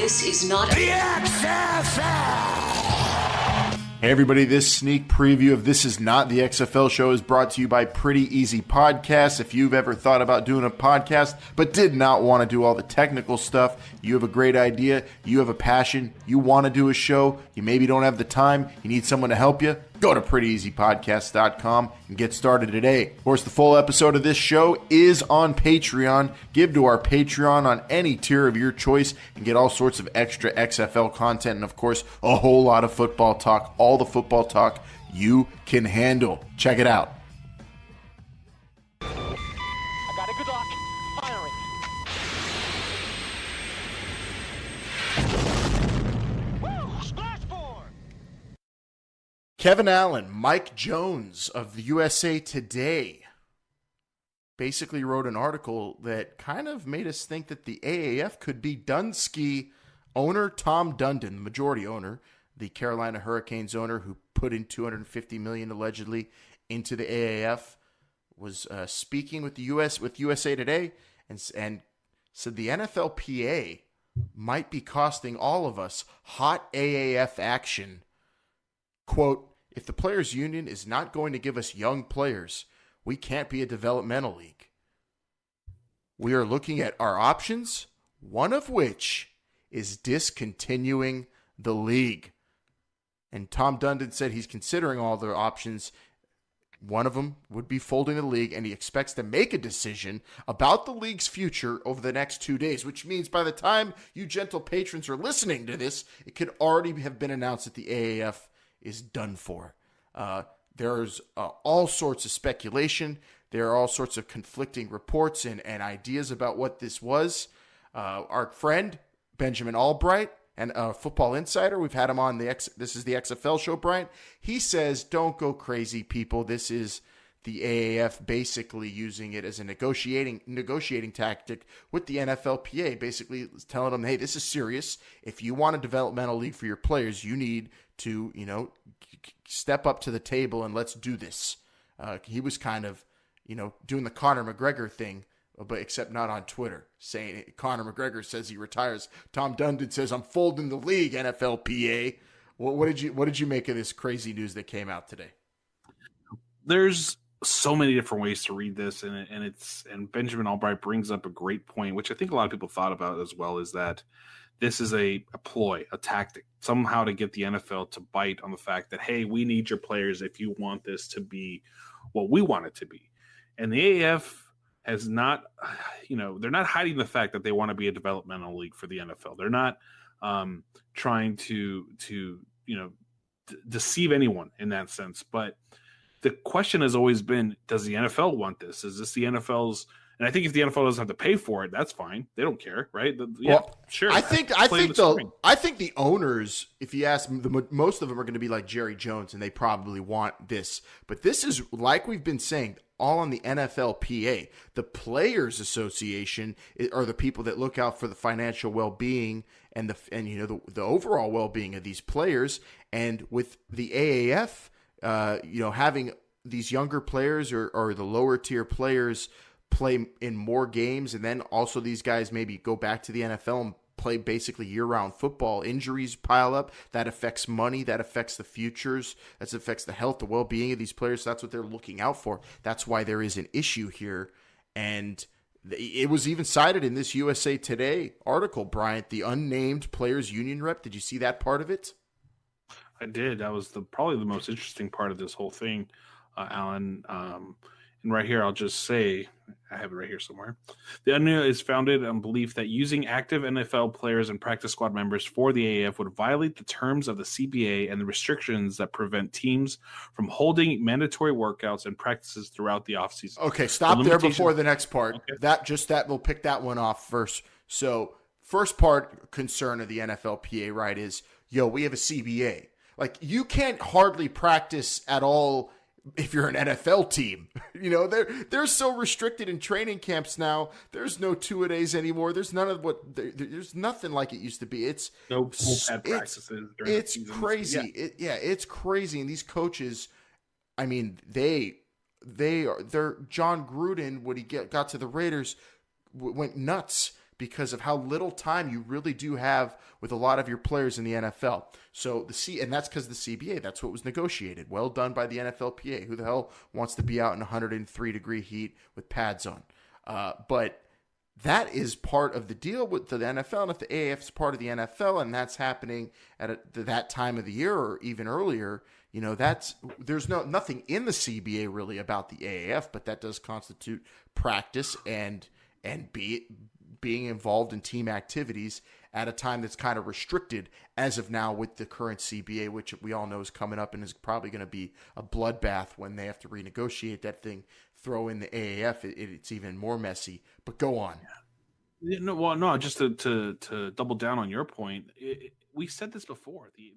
This is not the XFL! Hey everybody, this sneak preview of This Is Not the XFL Show is brought to you by Pretty Easy Podcasts. If you've ever thought about doing a podcast but did not want to do all the technical stuff, you have a great idea, you have a passion, you want to do a show, you maybe don't have the time, you need someone to help you, go to prettyeasypodcast.com and get started today. Of course, the full episode of this show is on Patreon. Give to our Patreon on any tier of your choice and get all sorts of extra XFL content and, of course, a whole lot of football talk, all the football talk you can handle. Check it out. I got it. Good luck. Firing. Woo! Splashboard! Kevin Allen, Mike Jones of the USA Today basically wrote an article that kind of made us think that the AAF could be Dunski owner Tom Dundon, the majority owner, the Carolina Hurricanes owner who put in $250 million allegedly into the AAF, was speaking with USA Today and said the NFLPA might be costing all of us hot AAF action. Quote, if the players' union is not going to give us young players, we can't be a developmental league. We are looking at our options, one of which is discontinuing the league. And Tom Dundon said he's considering all the options. One of them would be folding the league, and he expects to make a decision about the league's future over the next 2 days, which means by the time you gentle patrons are listening to this, it could already have been announced that the AAF is done for. There's all sorts of speculation. There are all sorts of conflicting reports and ideas about what this was. Our friend, Benjamin Albright, and Football Insider, we've had him on this is the XFL show, Brian. He says, don't go crazy, people. This is the AAF basically using it as a negotiating tactic with the NFLPA, basically telling them, hey, this is serious. If you want a developmental league for your players, you need to, step up to the table and let's do this. He was kind of, doing the Conor McGregor thing, but except not on Twitter, saying Conor McGregor says he retires. Tom Dundon says, I'm folding the league, NFLPA. What did you make of this crazy news that came out today? There's so many different ways to read this, and Benjamin Albright brings up a great point, which I think a lot of people thought about as well, is that this is a ploy, a tactic, somehow to get the NFL to bite on the fact that, hey, we need your players if you want this to be what we want it to be. And the AAF has not, they're not hiding the fact that they want to be a developmental league for the NFL. They're not trying to deceive anyone in that sense. But the question has always been, does the NFL want this? Is this the NFL's? And I think if the NFL doesn't have to pay for it, that's fine. They don't care, right? Sure. I think the owners, if you ask them, most of them are going to be like Jerry Jones, and they probably want this. But this is, like we've been saying, all on the NFLPA. The Players Association are the people that look out for the financial well-being and the overall well-being of these players. And with the AAF, having these younger players or the lower tier players play in more games, and then also these guys maybe go back to the NFL and play basically year-round football. Injuries pile up. That affects money. That affects the futures. That affects the health, the well-being of these players. So that's what they're looking out for. That's why there is an issue here. And it was even cited in this USA Today article, Bryant, the unnamed players union rep. Did you see that part of it? I did. That was probably the most interesting part of this whole thing, Alan. And right here, I'll just say, I have it right here somewhere. The UNIA is founded on belief that using active NFL players and practice squad members for the AAF would violate the terms of the CBA and the restrictions that prevent teams from holding mandatory workouts and practices throughout the offseason. Okay, stop there before the next part. Okay. We'll pick that one off first. So, first part concern of the NFLPA, right, is, we have a CBA. Like, you can't hardly practice at all if you're an NFL team. They're so restricted in training camps now. There's no two-a-days anymore. There's none of there's nothing like it used to be. It's no pad practices. It's crazy. Yeah. It's crazy. And these coaches, I mean, they're John Gruden, when he got to the Raiders, went nuts because of how little time you really do have with a lot of your players in the NFL. So and that's because the CBA, that's what was negotiated. Well done by the NFLPA. Who the hell wants to be out in 103-degree heat with pads on? But that is part of the deal with the NFL. And if the AAF is part of the NFL and that's happening at that time of the year or even earlier, there's nothing in the CBA really about the AAF, but that does constitute practice and being involved in team activities at a time that's kind of restricted as of now with the current CBA, which we all know is coming up and is probably going to be a bloodbath when they have to renegotiate that thing. Throw in the AAF, it's even more messy. But go on. Yeah, no, just to double down on your point, we said this before. The